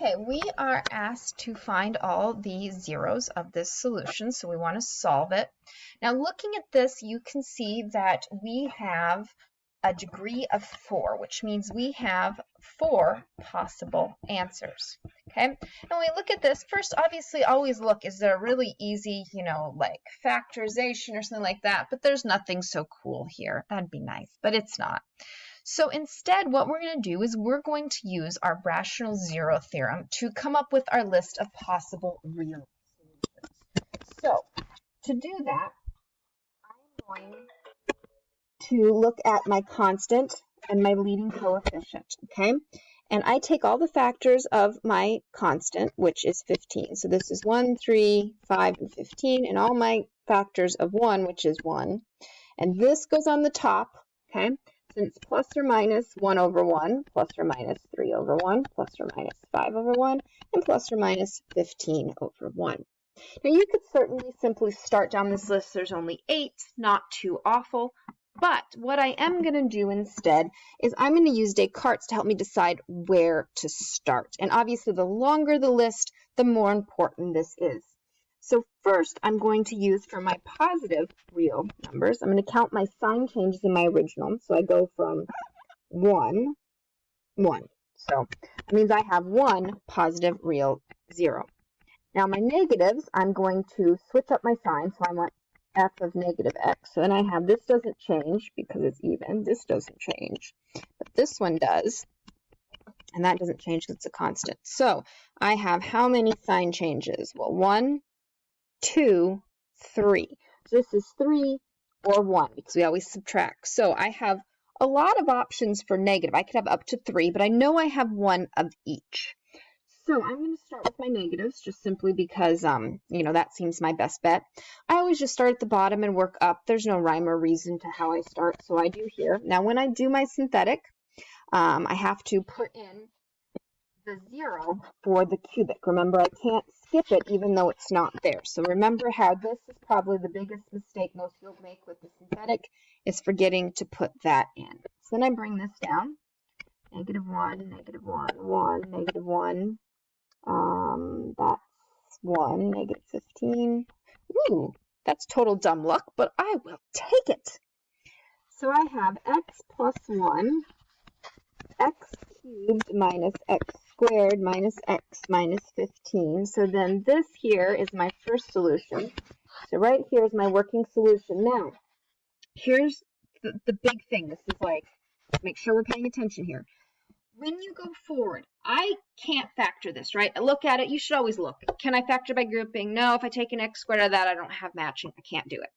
Okay, we are asked to find all the zeros of this solution, so we want to solve it. Now, looking at this, you can see that we have a degree of 4, which means we have 4 possible answers. Okay, and when we look at this, first, obviously, always look, is there a really easy, like factorization or something like that? But there's nothing so cool here. That'd be nice, but it's not. So instead, what we're going to do is we're going to use our rational zero theorem to come up with our list of possible real solutions. So to do that, I'm going to look at my constant and my leading coefficient, okay? And I take all the factors of my constant, which is 15. So this is 1, 3, 5, and 15, and all my factors of 1, which is 1. And this goes on the top, okay? So it's plus or minus 1 over 1, plus or minus 3 over 1, plus or minus 5 over 1, and plus or minus 15 over 1. Now you could certainly simply start down this list. There's only 8, not too awful. But what I am going to do instead is I'm going to use Descartes to help me decide where to start. And obviously the longer the list, the more important this is. So first, I'm going to use for my positive real numbers, I'm going to count my sign changes in my original. So I go from 1, 1. So that means I have 1 positive real 0. Now my negatives, I'm going to switch up my sign. So I want f of negative x. So then I have this doesn't change because it's even. This doesn't change. But this one does. And that doesn't change because it's a constant. So I have how many sign changes? Well, 1, 2, 3. So this is 3 or 1 because we always subtract. So I have a lot of options for negative. I could have up to 3, but I know I have 1 of each. So I'm going to start with my negatives just simply because, that seems my best bet. I always just start at the bottom and work up. There's no rhyme or reason to how I start, so I do here. Now when I do my synthetic, I have to put in the 0 for the cubic. Remember, I can't skip it even though it's not there. So remember how this is probably the biggest mistake most people make with the synthetic is forgetting to put that in. So then I bring this down. Negative 1, negative 1, 1, negative 1. That's 1, negative 15. Ooh, that's total dumb luck, but I will take it. So I have x plus 1, x cubed minus x squared minus x minus 15. So then this here is my first solution. So right here is my working solution. Now, here's the big thing. This is like, make sure we're paying attention here. When you go forward, I can't factor this, right? I look at it. You should always look. Can I factor by grouping? No, if I take an x squared out of that, I don't have matching. I can't do it.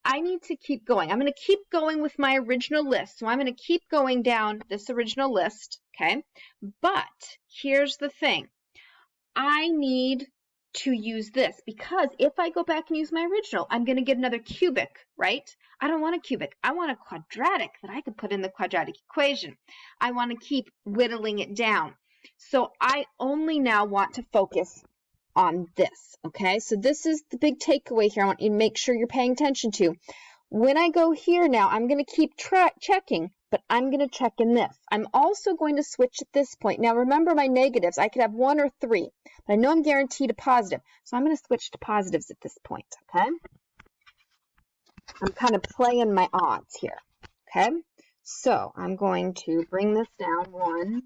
I need to keep going. I'm going to keep going with my original list. So I'm going to keep going down this original list, okay? But here's the thing. I need to use this because if I go back and use my original, I'm going to get another cubic, right? I don't want a cubic. I want a quadratic that I could put in the quadratic equation. I want to keep whittling it down. So I only now want to focus on this, okay? So this is the big takeaway here. I want you to make sure you're paying attention to. When I go here now, I'm going to keep checking, but I'm going to check in this. I'm also going to switch at this point. Now remember my negatives. I could have 1 or 3, but I know I'm guaranteed a positive. So I'm going to switch to positives at this point, okay? I'm kind of playing my odds here, okay? So I'm going to bring this down 1.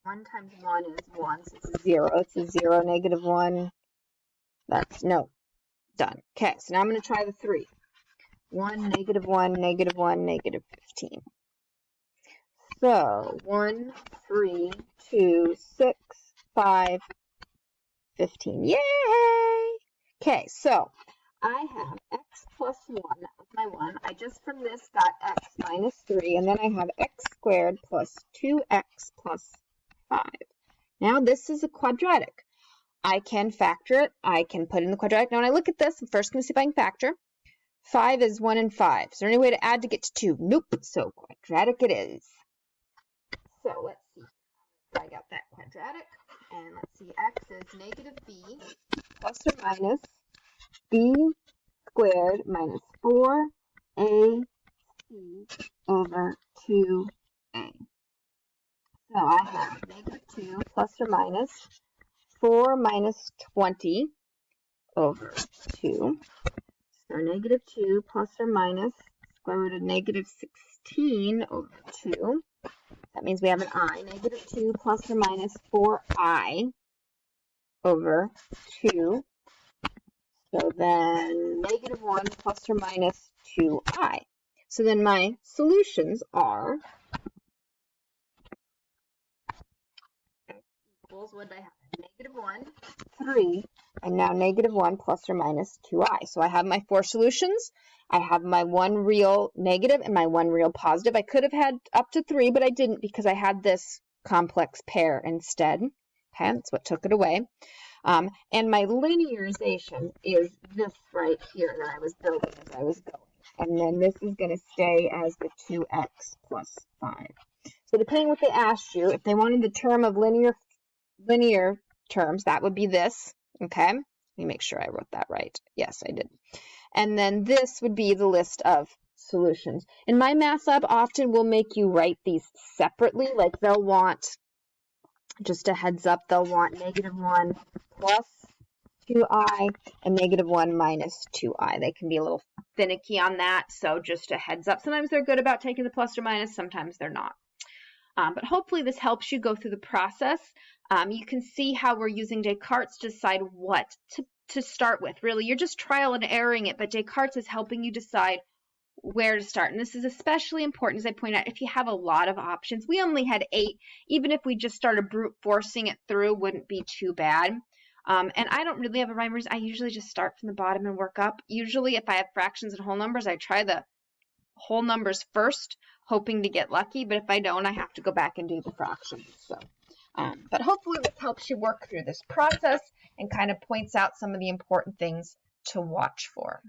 1 times 1 is 1, so it's a 0. It's a 0, negative 1. That's, no, done. Okay, so now I'm going to try the 3. 1, negative 1, negative 1, negative 15. So 1, 3, 2, 6, 5, 15. Yay! Okay, so I have x plus 1 of my 1. I just from this got x minus 3, and then I have x squared plus 2x plus 5. Now this is a quadratic. I can factor it. I can put in the quadratic. Now when I look at this, I'm first going to see if I can factor. 5 is 1 and 5. Is there any way to add to get to 2? Nope. So quadratic it is. So let's see. So I got that quadratic. And let's see. X is negative b plus or minus b squared minus 4ac over 2a. So I have negative 2 plus or minus 4 minus 20 over 2. So negative 2 plus or minus square root of negative 16 over 2. That means we have an I. Negative 2 plus or minus 4i over 2. So then negative 1 plus or minus 2i. So then my solutions are x equals, what did I have? Negative 1, 3, and now negative 1 plus or minus 2i. So I have my 4 solutions. I have my one real negative and my one real positive. I could have had up to 3, but I didn't because I had this complex pair instead. Okay, that's what took it away. And my linearization is this right here that I was building as I was going. And then this is going to stay as the 2x plus 5. So depending what they asked you, if they wanted the term of linear terms, that would be this. Okay, let me make sure I wrote that right. Yes, I did. And then this would be the list of solutions. In my math lab, often will make you write these separately. Like they'll want, just a heads up, they'll want negative 1 plus 2i and negative 1 minus 2i. They can be a little finicky on that, so just a heads up. Sometimes they're good about taking the plus or minus, sometimes they're not. But hopefully this helps you go through the process. You can see how we're using Descartes to decide what to start with. Really, you're just trial and erroring it, but Descartes is helping you decide where to start. And this is especially important, as I point out, if you have a lot of options. We only had 8. Even if we just started brute forcing it through, wouldn't be too bad. And I don't really have a rhyme or reason. I usually just start from the bottom and work up. Usually, if I have fractions and whole numbers, I try the whole numbers first, hoping to get lucky. But if I don't, I have to go back and do the fractions. So, but hopefully this helps you work through this process and kind of points out some of the important things to watch for.